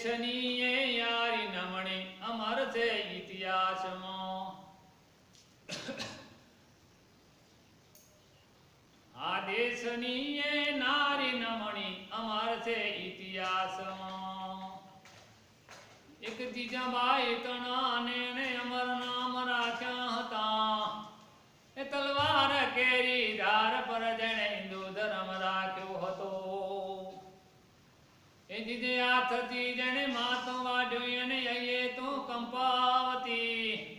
દેશની એ યારી નમણી અમર છે ઇતિહાસમાં આ દેશની એ નારી નમણી અમર છે ઇતિહાસમાં એક જીજાબાઈ તણાને અમર નામ રાખ્યા હતા એ તલવાર કેરી ધાર પર જેણે હિન્દુ ધર્મ રાખ્યો હતો એ જીજે હાથથી જેણે માથું વાઢ્યું એને તો કંપાવતી